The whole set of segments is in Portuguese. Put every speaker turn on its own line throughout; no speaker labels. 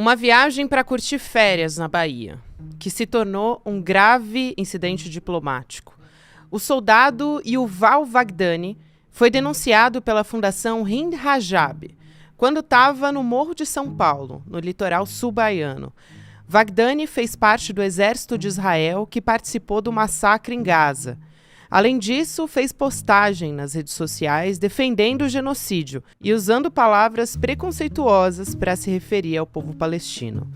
Uma viagem para curtir férias na Bahia, que se tornou um grave incidente diplomático. O soldado Yuval Vagdani foi denunciado pela Fundação Hind Rajab quando estava no Morro de São Paulo, no litoral sul baiano. Vagdani fez parte do exército de Israel que participou do massacre em Gaza. Além disso, fez postagem nas redes sociais defendendo o genocídio e usando palavras preconceituosas para se referir ao povo palestino.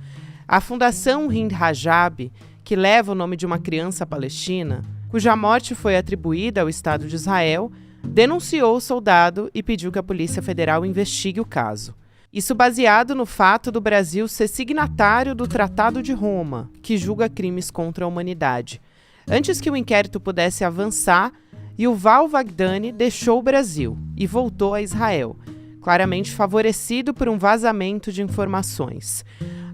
A Fundação Hind Rajab, que leva o nome de uma criança palestina, cuja morte foi atribuída ao Estado de Israel, denunciou o soldado e pediu que a Polícia Federal investigue o caso. Isso baseado no fato do Brasil ser signatário do Tratado de Roma, que julga crimes contra a humanidade. Antes que o inquérito pudesse avançar, Yuval Vagdani deixou o Brasil e voltou a Israel, claramente favorecido por um vazamento de informações.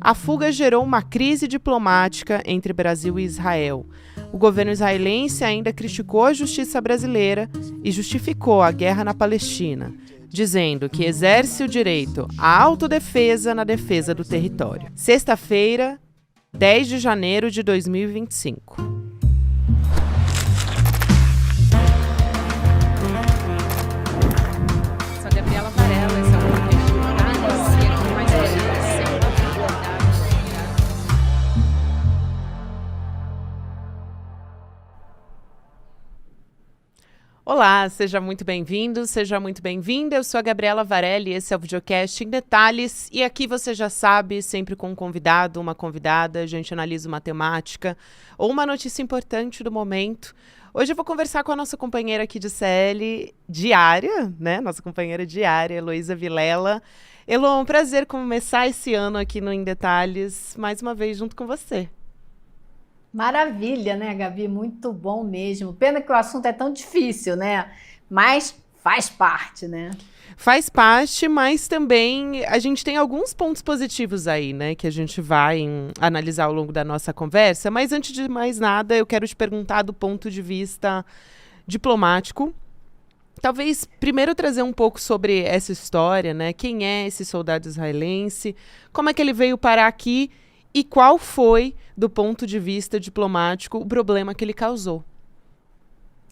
A fuga gerou uma crise diplomática entre Brasil e Israel. O governo israelense ainda criticou a justiça brasileira e justificou a guerra na Palestina, dizendo que exerce o direito à autodefesa na defesa do território. Sexta-feira, 10 de janeiro de 2025. Olá, seja muito bem-vindo, seja muito bem-vinda. Eu sou a Gabriela Varelli, esse é o Videocast em Detalhes. E aqui você já sabe, sempre com um convidado, uma convidada, a gente analisa uma temática ou uma notícia importante do momento. Hoje eu vou conversar com a nossa companheira aqui de CL diária, né? Nossa companheira diária, Heloísa Vilela. Elo, é um prazer começar esse ano aqui no Em Detalhes, mais uma vez junto com você.
Maravilha, né, Gabi? Muito bom mesmo. Pena que o assunto é tão difícil, né? Mas faz parte, né?
Faz parte, mas também a gente tem alguns pontos positivos aí, né? Que a gente vai analisar ao longo da nossa conversa. Mas antes de mais nada, eu quero te perguntar do ponto de vista diplomático. Talvez primeiro trazer um pouco sobre essa história, né? Quem é esse soldado israelense? Como é que ele veio parar aqui? E qual foi, do ponto de vista diplomático, o problema que ele causou?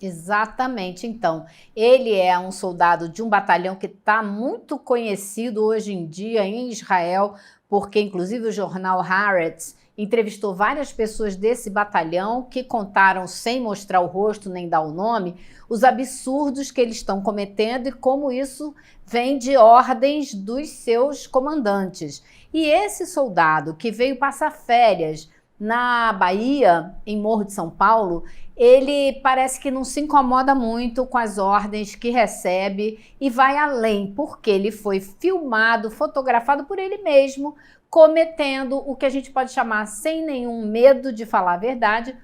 Exatamente. Então, ele é um soldado de um batalhão que está muito conhecido hoje em dia em Israel, porque inclusive o jornal Haaretz entrevistou várias pessoas desse batalhão que contaram, sem mostrar o rosto nem dar o nome, os absurdos que eles estão cometendo e como isso vem de ordens dos seus comandantes. E esse soldado que veio passar férias na Bahia, em Morro de São Paulo, ele parece que não se incomoda muito com as ordens que recebe e vai além, porque ele foi filmado, fotografado por ele mesmo, cometendo o que a gente pode chamar, sem nenhum medo de falar a verdade,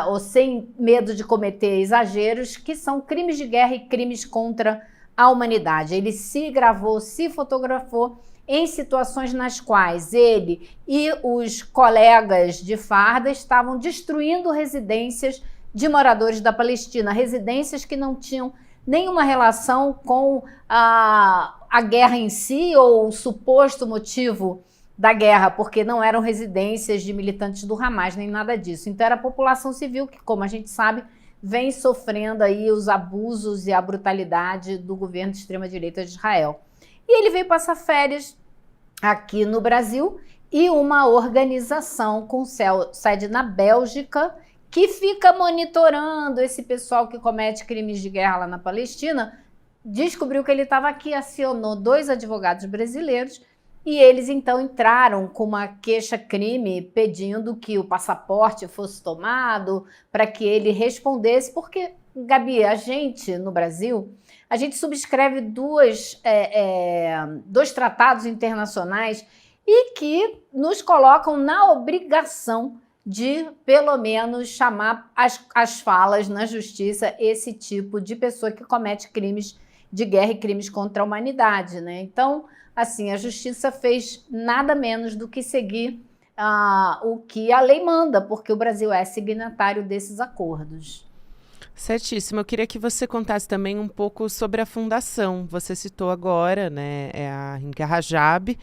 ou sem medo de cometer exageros, que são crimes de guerra e crimes contra a humanidade. Ele se gravou, se fotografou em situações nas quais ele e os colegas de farda estavam destruindo residências de moradores da Palestina, residências que não tinham nenhuma relação com a guerra em si ou o suposto motivo da guerra, porque não eram residências de militantes do Hamas, nem nada disso. Então era a população civil que, como a gente sabe, vem sofrendo aí os abusos e a brutalidade do governo de extrema-direita de Israel. E ele veio passar férias aqui no Brasil e uma organização com sede na Bélgica que fica monitorando esse pessoal que comete crimes de guerra lá na Palestina, descobriu que ele estava aqui, acionou 2 advogados brasileiros e eles então entraram com uma queixa-crime pedindo que o passaporte fosse tomado para que ele respondesse, porque, Gabi, a gente no Brasil, a gente subscreve dois tratados internacionais e que nos colocam na obrigação de, pelo menos, chamar as falas na justiça esse tipo de pessoa que comete crimes de guerra e crimes contra a humanidade, né? Então, assim, a justiça fez nada menos do que seguir o que a lei manda, porque o Brasil é signatário desses acordos.
Certíssimo. Eu queria que você contasse também um pouco sobre a fundação. Você citou agora, né, a Hind Rajab.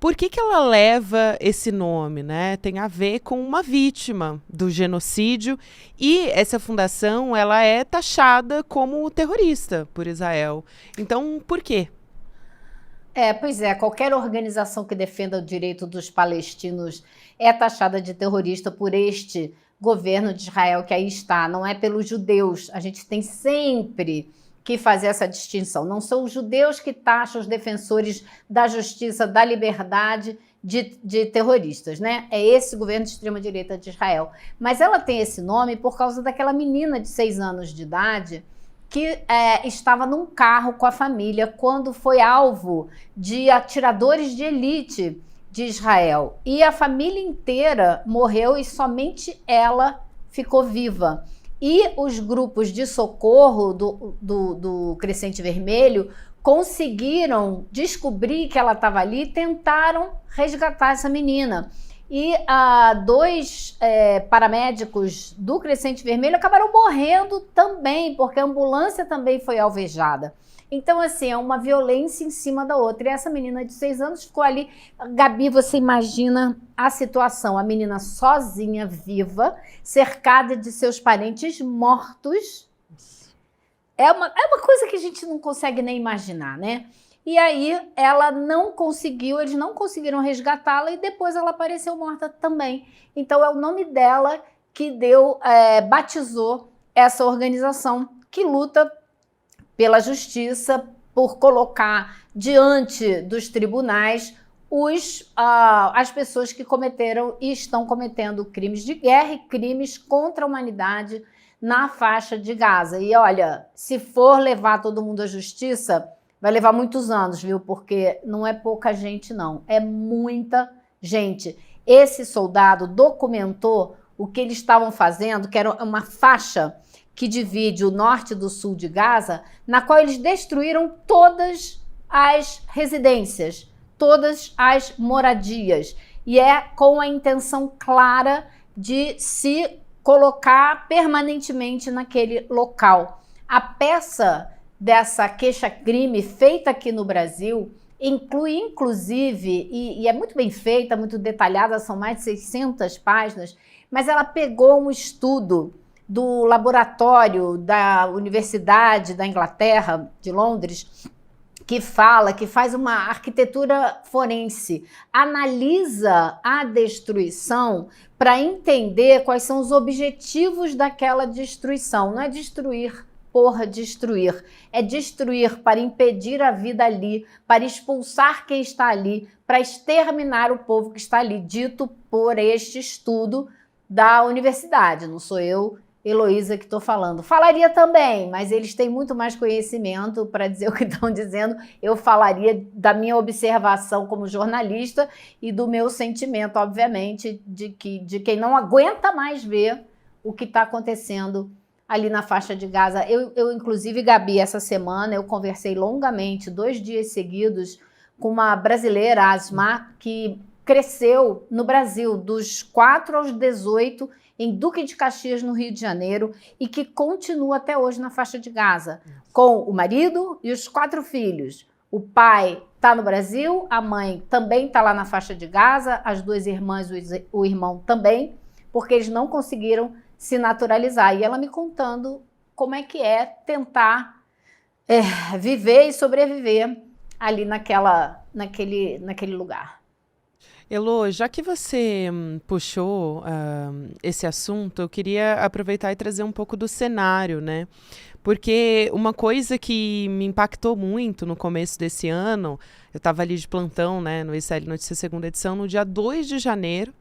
Por que ela leva esse nome, né? Tem a ver com uma vítima do genocídio e essa fundação ela é taxada como terrorista por Israel. Então, por quê?
Pois é, qualquer organização que defenda o direito dos palestinos é taxada de terrorista por este governo de Israel que aí está, não é pelos judeus. A gente tem sempre que fazer essa distinção. Não são os judeus que taxam os defensores da justiça, da liberdade de terroristas, né? É esse governo de extrema-direita de Israel. Mas ela tem esse nome por causa daquela menina de 6 anos de idade que estava num carro com a família quando foi alvo de atiradores de elite de Israel. E a família inteira morreu e somente ela ficou viva. E os grupos de socorro do Crescente Vermelho conseguiram descobrir que ela estava ali e tentaram resgatar essa menina. E 2 paramédicos do Crescente Vermelho acabaram morrendo também, porque a ambulância também foi alvejada. Então, assim, é uma violência em cima da outra. E essa menina de 6 anos ficou ali. Gabi, você imagina a situação. A menina sozinha, viva, cercada de seus parentes mortos. É uma coisa que a gente não consegue nem imaginar, né? E aí ela não conseguiu, eles não conseguiram resgatá-la e depois ela apareceu morta também. Então é o nome dela que batizou essa organização que luta pela justiça, por colocar diante dos tribunais as pessoas que cometeram e estão cometendo crimes de guerra e crimes contra a humanidade na faixa de Gaza. E olha, se for levar todo mundo à justiça, vai levar muitos anos, viu? Porque não é pouca gente, não. É muita gente. Esse soldado documentou o que eles estavam fazendo, que era uma faixa que divide o norte do sul de Gaza, na qual eles destruíram todas as residências, todas as moradias. E é com a intenção clara de se colocar permanentemente naquele local. A peça dessa queixa-crime feita aqui no Brasil inclui, inclusive, e é muito bem feita, muito detalhada, são mais de 600 páginas, mas ela pegou um estudo do laboratório da Universidade da Inglaterra, de Londres, que faz uma arquitetura forense, analisa a destruição para entender quais são os objetivos daquela destruição. Não é destruir por destruir, é destruir para impedir a vida ali, para expulsar quem está ali, para exterminar o povo que está ali, dito por este estudo da universidade. Não sou eu, Heloísa, que estou falando. Falaria também, mas eles têm muito mais conhecimento para dizer o que estão dizendo. Eu falaria da minha observação como jornalista e do meu sentimento, obviamente, de quem não aguenta mais ver o que está acontecendo ali na faixa de Gaza. Eu, inclusive, Gabi, essa semana eu conversei longamente, 2 dias seguidos, com uma brasileira, Asma, que cresceu no Brasil dos 4 aos 18 em Duque de Caxias, no Rio de Janeiro, e que continua até hoje na faixa de Gaza, com o marido e os 4 filhos. O pai está no Brasil, a mãe também está lá na faixa de Gaza, as 2 irmãs, o irmão também, porque eles não conseguiram se naturalizar. E ela me contando como é que é tentar viver e sobreviver ali naquele lugar.
Elo, já que você puxou esse assunto, eu queria aproveitar e trazer um pouco do cenário, né? Porque uma coisa que me impactou muito no começo desse ano, eu estava ali de plantão, né, no ICL Notícias segunda edição, no dia 2 de janeiro,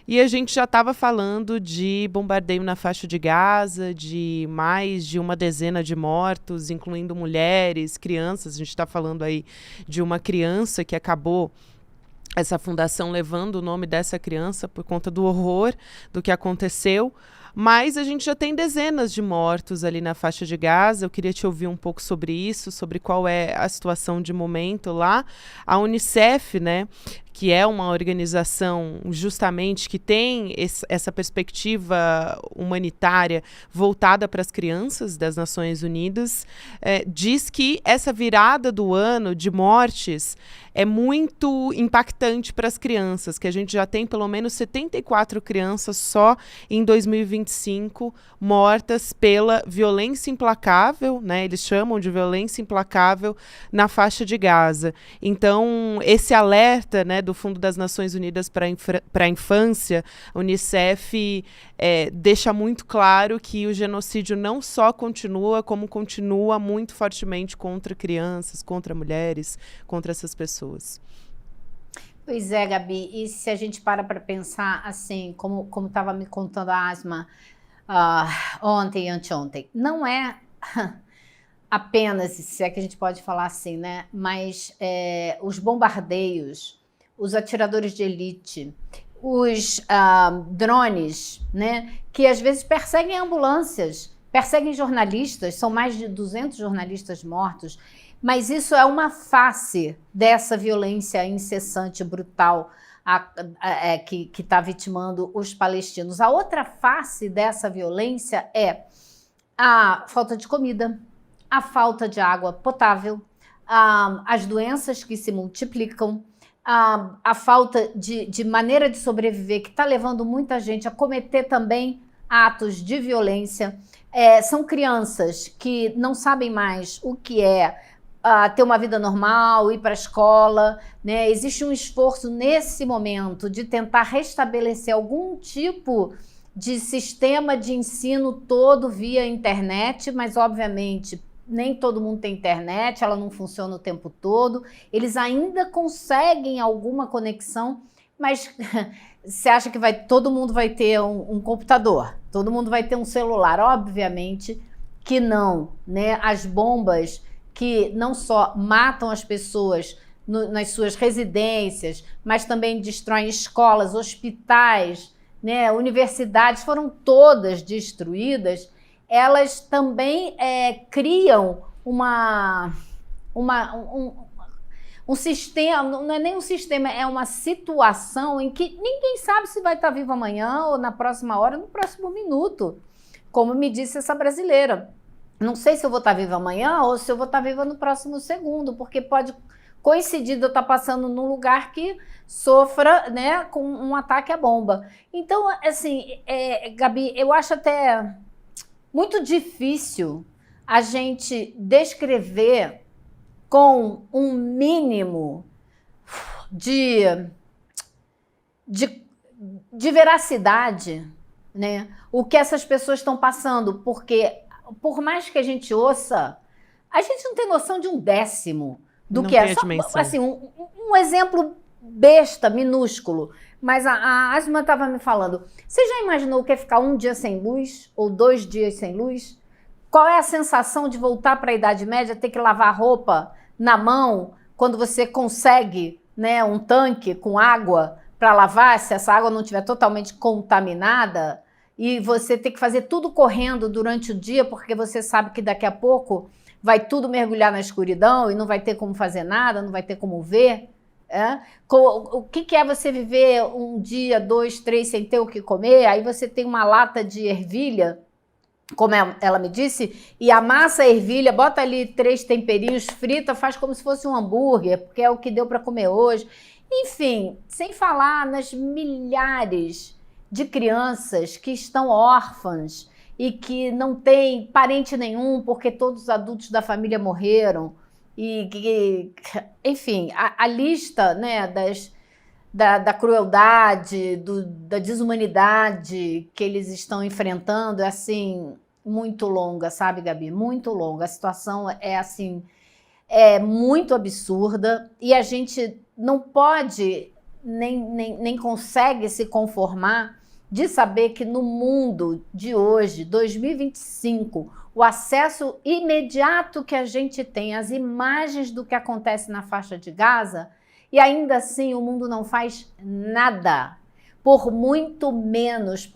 e a gente já estava falando de bombardeio na faixa de Gaza, de mais de uma dezena de mortos, incluindo mulheres, crianças. A gente está falando aí de uma criança que acabou, essa fundação levando o nome dessa criança por conta do horror do que aconteceu. Mas a gente já tem dezenas de mortos ali na faixa de Gaza. Eu queria te ouvir um pouco sobre isso, sobre qual é a situação de momento lá. A Unicef, né, que é uma organização justamente que tem essa perspectiva humanitária voltada para as crianças das Nações Unidas, diz que essa virada do ano de mortes é muito impactante para as crianças, que a gente já tem pelo menos 74 crianças só em 2025 mortas pela violência implacável, né? Eles chamam de violência implacável na faixa de Gaza. Então, esse alerta, né, do Fundo das Nações Unidas para a Infância, a Unicef, deixa muito claro que o genocídio não só continua, como continua muito fortemente contra crianças, contra mulheres, contra essas pessoas.
Pois é, Gabi, e se a gente para pensar assim, como estava me contando a Asma ontem e anteontem, não é apenas, se é que a gente pode falar assim, né? Mas os bombardeios, os atiradores de elite, os drones, né? Que às vezes perseguem ambulâncias, perseguem jornalistas, são mais de 200 jornalistas mortos, mas isso é uma face dessa violência incessante, brutal, que está vitimando os palestinos. A outra face dessa violência é a falta de comida, a falta de água potável, as doenças que se multiplicam, a falta de maneira de sobreviver, que está levando muita gente a cometer também atos de violência. São crianças que não sabem mais o que é ter uma vida normal, ir para a escola, né? Existe um esforço nesse momento de tentar restabelecer algum tipo de sistema de ensino todo via internet, mas obviamente nem todo mundo tem internet, ela não funciona o tempo todo. Eles ainda conseguem alguma conexão, mas você acha que todo mundo vai ter um computador? Todo mundo vai ter um celular? Obviamente que não, né? As bombas que não só matam as pessoas nas suas residências, mas também destroem escolas, hospitais, né? Universidades, foram todas destruídas. Elas também criam um sistema, não é nem um sistema, é uma situação em que ninguém sabe se vai estar vivo amanhã ou na próxima hora, no próximo minuto, como me disse essa brasileira. Não sei se eu vou estar viva amanhã ou se eu vou estar viva no próximo segundo, porque pode coincidir de eu estar passando num lugar que sofra, né, com um ataque à bomba. Então, assim, Gabi, eu acho até muito difícil a gente descrever com um mínimo de veracidade, né, o que essas pessoas estão passando, porque por mais que a gente ouça, a gente não tem noção de um décimo do que é. Só, assim, um exemplo besta, minúsculo, mas a Asma estava me falando, você já imaginou o que é ficar um dia sem luz ou 2 dias sem luz? Qual é a sensação de voltar para a Idade Média, ter que lavar roupa na mão, quando você consegue, né, um tanque com água para lavar, se essa água não estiver totalmente contaminada, e você ter que fazer tudo correndo durante o dia, porque você sabe que daqui a pouco vai tudo mergulhar na escuridão e não vai ter como fazer nada, não vai ter como ver. O que é você viver um dia, 2, 3 sem ter o que comer? Aí você tem uma lata de ervilha, como ela me disse, e amassa a ervilha, bota ali 3 temperinhos, frita, faz como se fosse um hambúrguer, porque é o que deu para comer hoje. Enfim, sem falar nas milhares de crianças que estão órfãs e que não têm parente nenhum porque todos os adultos da família morreram. Enfim, a lista, né, da crueldade, da desumanidade que eles estão enfrentando é assim, muito longa, sabe, Gabi? Muito longa. A situação é assim, muito absurda e a gente não pode nem consegue se conformar de saber que no mundo de hoje, 2025, o acesso imediato que a gente tem às imagens do que acontece na faixa de Gaza, e ainda assim o mundo não faz nada. Por muito menos,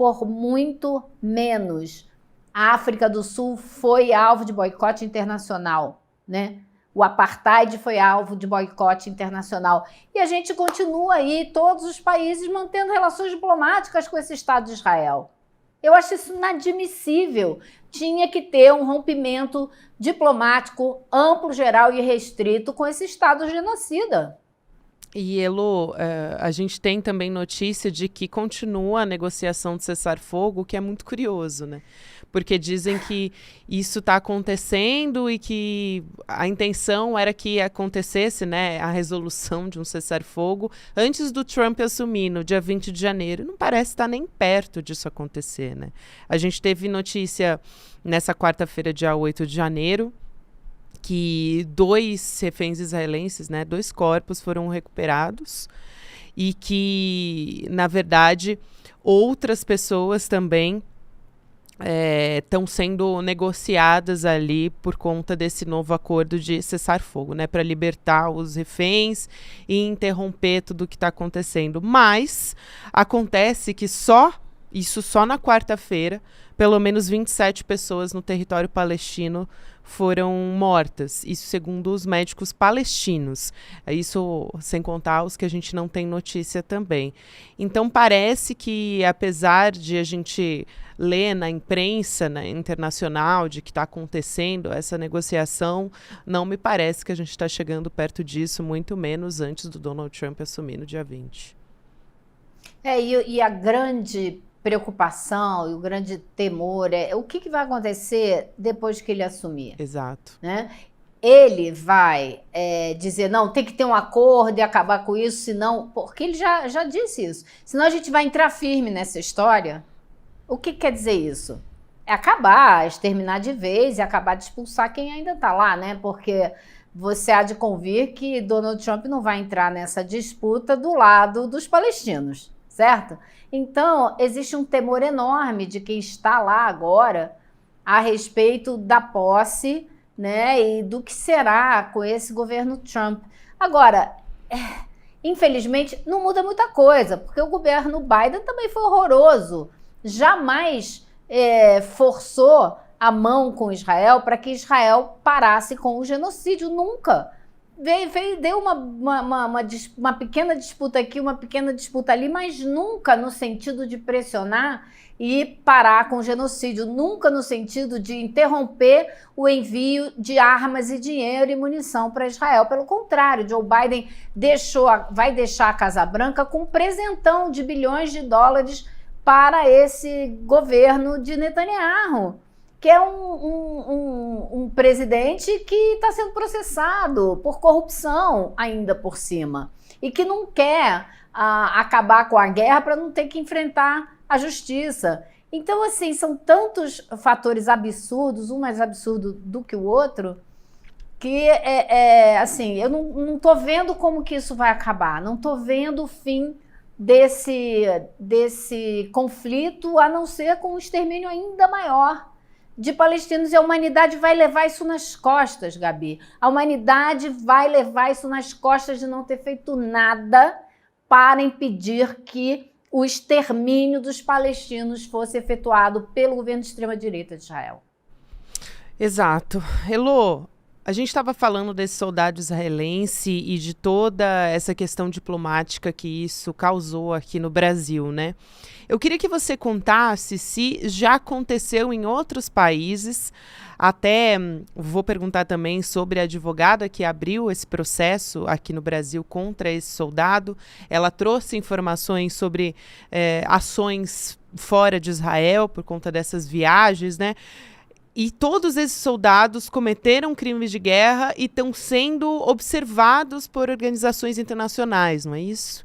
a África do Sul foi alvo de boicote internacional, né? O apartheid foi alvo de boicote internacional. E a gente continua aí, todos os países, mantendo relações diplomáticas com esse Estado de Israel. Eu acho isso inadmissível. Tinha que ter um rompimento diplomático amplo, geral e restrito com esse Estado genocida.
E, Elo, a gente tem também notícia de que continua a negociação de cessar-fogo, o que é muito curioso, né? Porque dizem que isso está acontecendo e que a intenção era que acontecesse, né, a resolução de um cessar-fogo antes do Trump assumir, no dia 20 de janeiro. Não parece estar nem perto disso acontecer, né? A gente teve notícia nessa quarta-feira, dia 8 de janeiro, que 2 reféns israelenses, né, 2 corpos foram recuperados e que, na verdade, outras pessoas também estão sendo negociadas ali por conta desse novo acordo de cessar-fogo, né, para libertar os reféns e interromper tudo o que está acontecendo. Mas acontece que só na quarta-feira, pelo menos 27 pessoas no território palestino foram mortas, isso segundo os médicos palestinos, isso sem contar os que a gente não tem notícia também. Então parece que, apesar de a gente ler na imprensa, né, internacional, de que está acontecendo essa negociação, não me parece que a gente está chegando perto disso, muito menos antes do Donald Trump assumir no dia 20.
E a grande preocupação e o grande temor é o que vai acontecer depois que ele assumir.
Exato.
Né? Ele vai dizer, não, tem que ter um acordo e acabar com isso, senão... Porque ele já disse isso. Senão a gente vai entrar firme nessa história. O que quer dizer isso? É acabar, exterminar de vez e acabar de expulsar quem ainda está lá, né? Porque você há de convir que Donald Trump não vai entrar nessa disputa do lado dos palestinos, certo? Então, existe um temor enorme de quem está lá agora a respeito da posse, né, e do que será com esse governo Trump. Agora, infelizmente, não muda muita coisa, porque o governo Biden também foi horroroso. Jamais forçou a mão com Israel para que Israel parasse com o genocídio, nunca. Deu uma pequena disputa aqui, uma pequena disputa ali, mas nunca no sentido de pressionar e parar com o genocídio, nunca no sentido de interromper o envio de armas e dinheiro e munição para Israel. Pelo contrário, Joe Biden vai deixar a Casa Branca com um presentão de bilhões de dólares para esse governo de Netanyahu, que é um presidente que está sendo processado por corrupção ainda por cima e que não quer acabar com a guerra para não ter que enfrentar a justiça. Então, assim, são tantos fatores absurdos, um mais absurdo do que o outro, que, assim, eu não estou vendo como que isso vai acabar, não estou vendo o fim desse conflito, a não ser com um extermínio ainda maior de palestinos, e a humanidade vai levar isso nas costas, Gabi. A humanidade vai levar isso nas costas de não ter feito nada para impedir que o extermínio dos palestinos fosse efetuado pelo governo de extrema-direita de Israel.
Exato. Elô, a gente estava falando desse soldado israelense e de toda essa questão diplomática que isso causou aqui no Brasil, né? Eu queria que você contasse se já aconteceu em outros países. Até vou perguntar também sobre a advogada que abriu esse processo aqui no Brasil contra esse soldado. Ela trouxe informações sobre ações fora de Israel por conta dessas viagens, né? E todos esses soldados cometeram crimes de guerra e estão sendo observados por organizações internacionais, não é isso?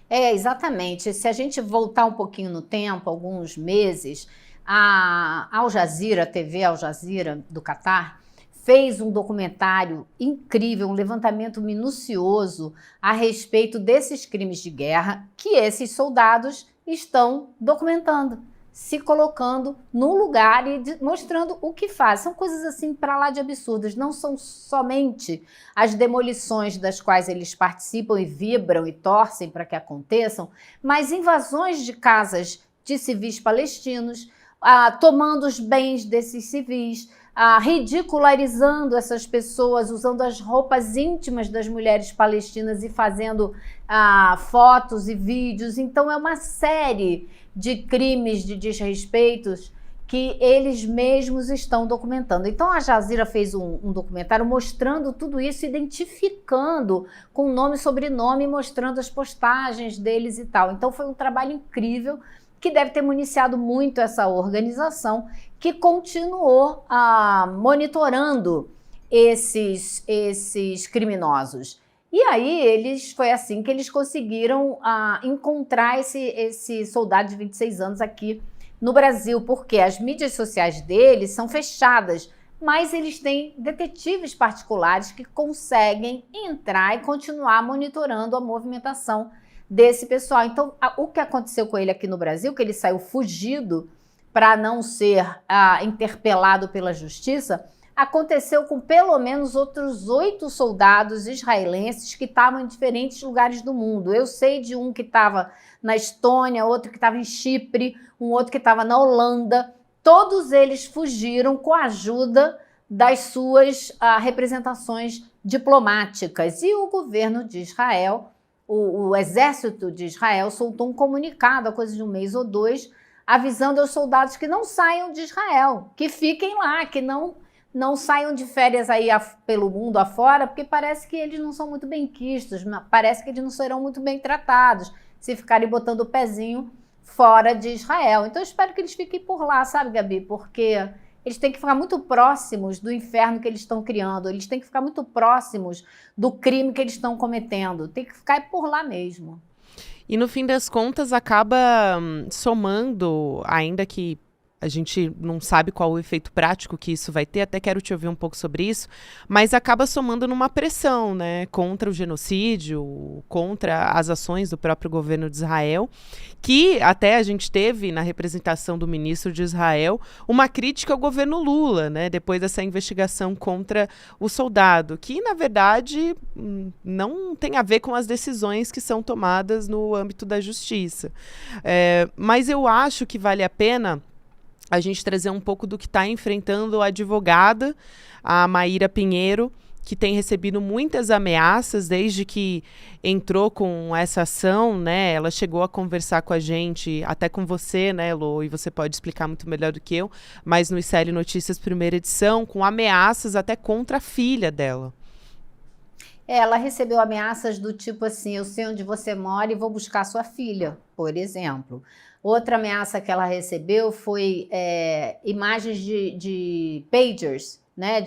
Exatamente. Se a gente voltar um pouquinho no tempo, alguns meses, a Al Jazeera, a TV Al Jazeera do Catar, fez um documentário incrível, um levantamento minucioso a respeito desses crimes de guerra que esses soldados estão documentando, se colocando no lugar e mostrando o que faz. São coisas assim para lá de absurdas, não são somente as demolições das quais eles participam e vibram e torcem para que aconteçam, mas invasões de casas de civis palestinos, tomando os bens desses civis, ridicularizando essas pessoas, usando as roupas íntimas das mulheres palestinas e fazendo fotos e vídeos. Então é uma série de crimes, de desrespeitos que eles mesmos estão documentando. Então a Jazeera fez um documentário mostrando tudo isso, identificando com nome e sobrenome, mostrando as postagens deles e tal. Então foi um trabalho incrível que deve ter municiado muito essa organização, que continuou monitorando esses criminosos. E aí foi assim que eles conseguiram encontrar esse soldado de 26 anos aqui no Brasil, porque as mídias sociais deles são fechadas, mas eles têm detetives particulares que conseguem entrar e continuar monitorando a movimentação desse pessoal. Então, o que aconteceu com ele aqui no Brasil, que ele saiu fugido para não ser interpelado pela justiça, aconteceu com pelo menos outros 8 soldados israelenses que estavam em diferentes lugares do mundo. Eu sei de um que estava na Estônia, outro que estava em Chipre, um outro que estava na Holanda. Todos eles fugiram com a ajuda das suas representações diplomáticas. E o governo de Israel, o exército de Israel, soltou um comunicado há coisa de um mês ou 2, avisando aos soldados que não saiam de Israel, que fiquem lá, que não saiam de férias aí pelo mundo afora, porque parece que eles não são muito bem quistos, parece que eles não serão muito bem tratados se ficarem botando o pezinho fora de Israel. Então eu espero que eles fiquem por lá, sabe, Gabi? Porque eles têm que ficar muito próximos do inferno que eles estão criando, eles têm que ficar muito próximos do crime que eles estão cometendo, tem que ficar por lá mesmo.
E no fim das contas acaba somando, ainda que a gente não sabe qual o efeito prático que isso vai ter, até quero te ouvir um pouco sobre isso, mas acaba somando numa pressão, né, contra o genocídio, contra as ações do próprio governo de Israel, que até a gente teve na representação do ministro de Israel uma crítica ao governo Lula, né, depois dessa investigação contra o soldado, que na verdade não tem a ver com as decisões que são tomadas no âmbito da justiça. Mas eu acho que vale a pena a gente trazer um pouco do que está enfrentando a advogada, a Maíra Pinheiro, que tem recebido muitas ameaças desde que entrou com essa ação, né? Ela chegou a conversar com a gente, até com você, né, Lô? E você pode explicar muito melhor do que eu, mas no ICL Notícias primeira edição, com ameaças até contra a filha dela.
Ela recebeu ameaças do tipo assim, eu sei onde você mora e vou buscar sua filha, por exemplo. Outra ameaça que ela recebeu foi imagens de pagers, né?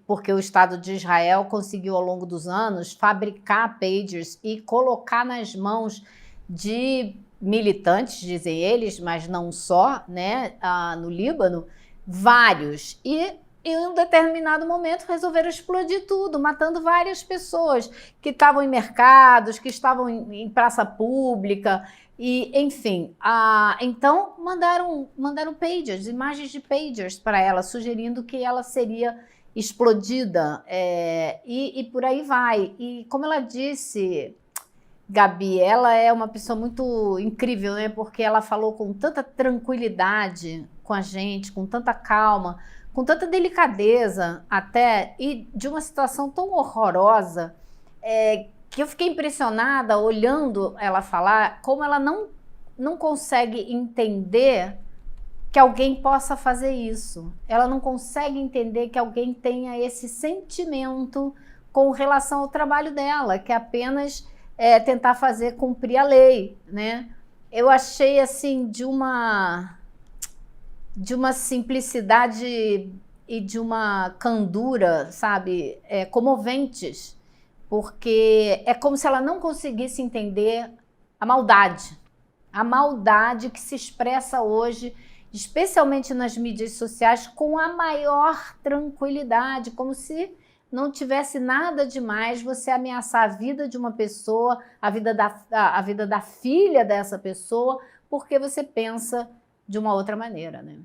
Porque o Estado de Israel conseguiu, ao longo dos anos, fabricar pagers e colocar nas mãos de militantes, dizem eles, mas não só, né? No Líbano, vários. E em um determinado momento resolveram explodir tudo, matando várias pessoas que estavam em mercados, que estavam em praça pública. E, enfim, então mandaram pagers, imagens de pagers para ela, sugerindo que ela seria explodida, e por aí vai. E como ela disse, Gabi, ela é uma pessoa muito incrível, né? Porque ela falou com tanta tranquilidade com a gente, com tanta calma, com tanta delicadeza até, e de uma situação tão horrorosa, que eu fiquei impressionada olhando ela falar, como ela não consegue entender que alguém possa fazer isso. Ela não consegue entender que alguém tenha esse sentimento com relação ao trabalho dela, que é apenas tentar fazer cumprir a lei, né? Eu achei assim de uma simplicidade e de uma candura, sabe, comoventes, porque é como se ela não conseguisse entender a maldade que se expressa hoje, especialmente nas mídias sociais, com a maior tranquilidade, como se não tivesse nada demais você ameaçar a vida de uma pessoa, a vida da filha dessa pessoa, porque você pensa de uma outra maneira, né?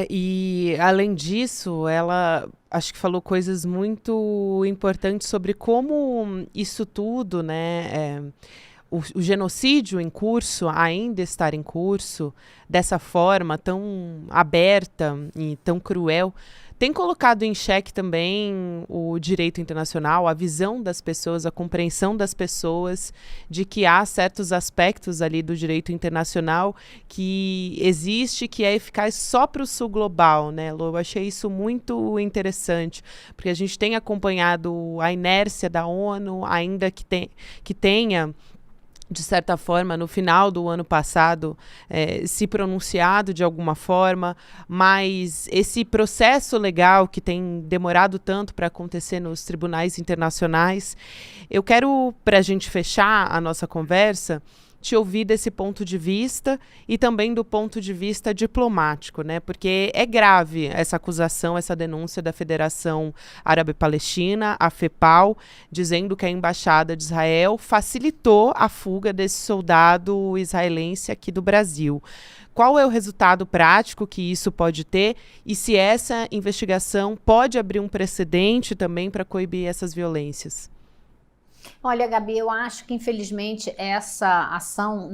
E além disso, ela acho que falou coisas muito importantes sobre como isso tudo, né, o genocídio em curso, ainda estar em curso, dessa forma tão aberta e tão cruel, tem colocado em xeque também o direito internacional, a visão das pessoas, a compreensão das pessoas de que há certos aspectos ali do direito internacional que existe, que é eficaz só para o sul global, né, Lô? Eu achei isso muito interessante, porque a gente tem acompanhado a inércia da ONU, ainda que tenha de certa forma, no final do ano passado, se pronunciado de alguma forma, mas esse processo legal que tem demorado tanto para acontecer nos tribunais internacionais, eu quero, para a gente fechar a nossa conversa, te ouvir desse ponto de vista e também do ponto de vista diplomático, né? Porque é grave essa acusação, essa denúncia da Federação Árabe-Palestina, a FEPAL, dizendo que a Embaixada de Israel facilitou a fuga desse soldado israelense aqui do Brasil. Qual é o resultado prático que isso pode ter e se essa investigação pode abrir um precedente também para coibir essas violências?
Olha, Gabi, eu acho que infelizmente essa ação,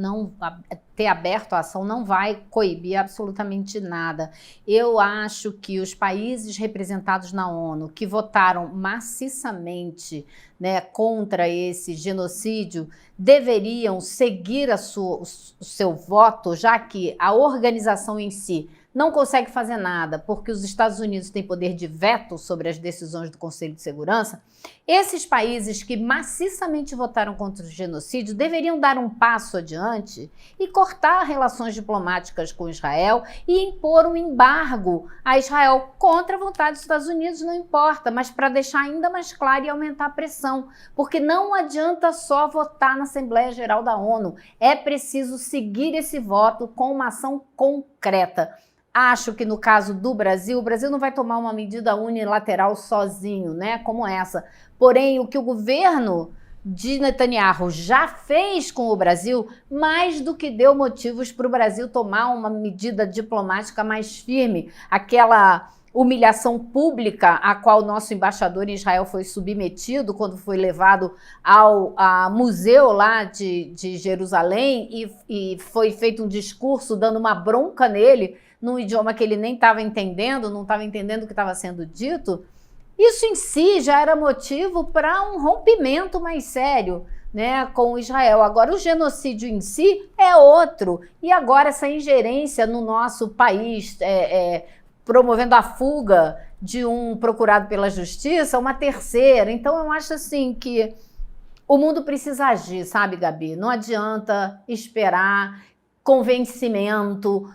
ter aberto a ação, não vai coibir absolutamente nada. Eu acho que os países representados na ONU que votaram maciçamente, né, contra esse genocídio deveriam seguir o seu voto, já que a organização em si não consegue fazer nada porque os Estados Unidos têm poder de veto sobre as decisões do Conselho de Segurança. Esses países que maciçamente votaram contra o genocídio deveriam dar um passo adiante e cortar relações diplomáticas com Israel e impor um embargo a Israel contra a vontade dos Estados Unidos, não importa, mas para deixar ainda mais claro e aumentar a pressão, porque não adianta só votar na Assembleia Geral da ONU, é preciso seguir esse voto com uma ação concreta. Acho que no caso do Brasil, o Brasil não vai tomar uma medida unilateral sozinho, né, como essa. Porém, o que o governo de Netanyahu já fez com o Brasil, mais do que deu motivos para o Brasil tomar uma medida diplomática mais firme, aquela humilhação pública a qual o nosso embaixador em Israel foi submetido quando foi levado ao museu lá de Jerusalém e foi feito um discurso dando uma bronca nele, num idioma que ele nem estava entendendo, não estava entendendo o que estava sendo dito. Isso em si já era motivo para um rompimento mais sério, né, com Israel. Agora, o genocídio em si é outro. E agora essa ingerência no nosso país, promovendo a fuga de um procurado pela justiça, uma terceira. Então, eu acho assim que o mundo precisa agir, sabe, Gabi? Não adianta esperar convencimento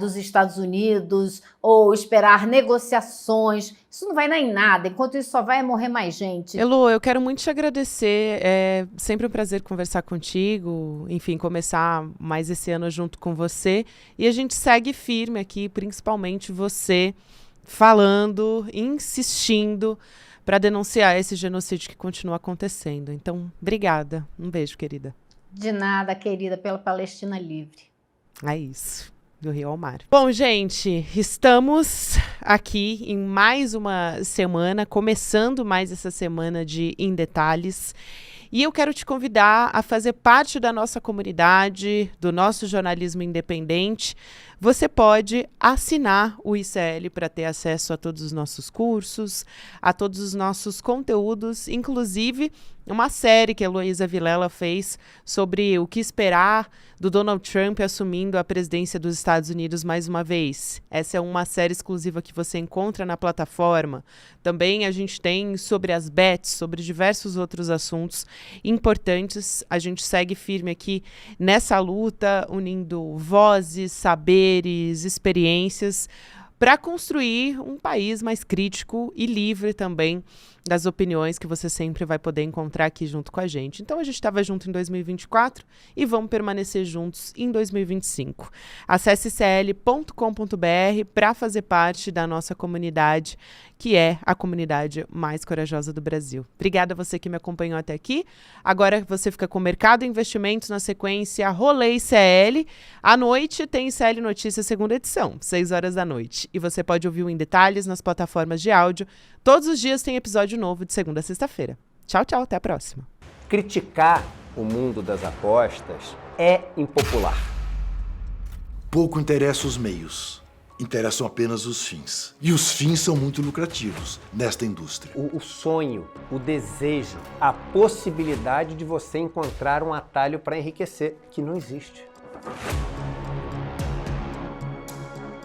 dos Estados Unidos ou esperar negociações. Isso não vai dar em nada, enquanto isso só vai morrer mais gente.
Elô, eu quero muito te agradecer, é sempre um prazer conversar contigo, enfim, começar mais esse ano junto com você, e a gente segue firme aqui, principalmente você, falando, insistindo para denunciar esse genocídio que continua acontecendo. Então, obrigada, um beijo, querida.
De nada, querida, pela Palestina livre.
É isso, do Rio ao Mar. Bom, gente, estamos aqui em mais uma semana, começando mais essa semana de Em Detalhes. E eu quero te convidar a fazer parte da nossa comunidade, do nosso jornalismo independente. Você pode assinar o ICL para ter acesso a todos os nossos cursos, a todos os nossos conteúdos, inclusive uma série que a Heloísa Vilela fez sobre o que esperar do Donald Trump assumindo a presidência dos Estados Unidos mais uma vez. Essa é uma série exclusiva que você encontra na plataforma. Também a gente tem sobre as bets, sobre diversos outros assuntos importantes. A gente segue firme aqui nessa luta, unindo vozes, saberes, experiências, para construir um país mais crítico e livre também das opiniões que você sempre vai poder encontrar aqui junto com a gente. Então a gente estava junto em 2024 e vamos permanecer juntos em 2025. Acesse cl.com.br para fazer parte da nossa comunidade, que é a comunidade mais corajosa do Brasil. Obrigada a você que me acompanhou até aqui. Agora você fica com o Mercado e Investimentos na sequência Rolê CL. À noite tem CL Notícias segunda edição, 6 horas da noite. E você pode ouvir o Em Detalhes nas plataformas de áudio. Todos os dias tem episódio novo de segunda a sexta-feira. Tchau, tchau, até a próxima.
Criticar o mundo das apostas é impopular.
Pouco interessa os meios. Interessam apenas os fins. E os fins são muito lucrativos nesta indústria.
O sonho, o desejo, a possibilidade de você encontrar um atalho para enriquecer, que não existe.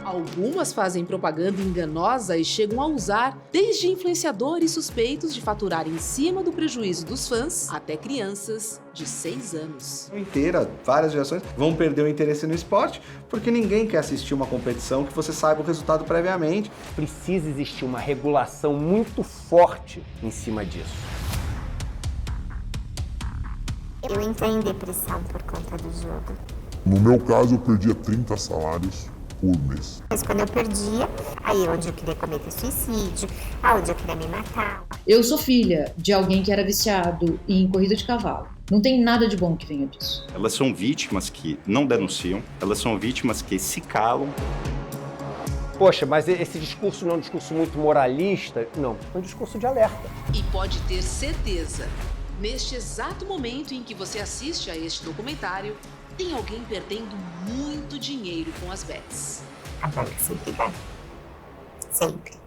Algumas fazem propaganda enganosa e chegam a usar desde influenciadores suspeitos de faturar em cima do prejuízo dos fãs até crianças de 6 anos.
Inteira, várias gerações vão perder o interesse no esporte porque ninguém quer assistir uma competição que você saiba o resultado previamente.
Precisa existir uma regulação muito forte em cima disso.
Eu entrei em depressão por conta do jogo.
No meu caso, eu perdia 30 salários por mês.
Mas quando eu perdia, aí onde eu queria cometer suicídio, aonde eu queria me matar.
Eu sou filha de alguém que era viciado em corrida de cavalo. Não tem nada de bom que venha disso.
Elas são vítimas que não denunciam, elas são vítimas que se calam.
Poxa, mas esse discurso não é um discurso muito moralista? Não, é um discurso de alerta.
E pode ter certeza, neste exato momento em que você assiste a este documentário, tem alguém perdendo muito dinheiro com as bets.
A bola sempre ganha. Sempre.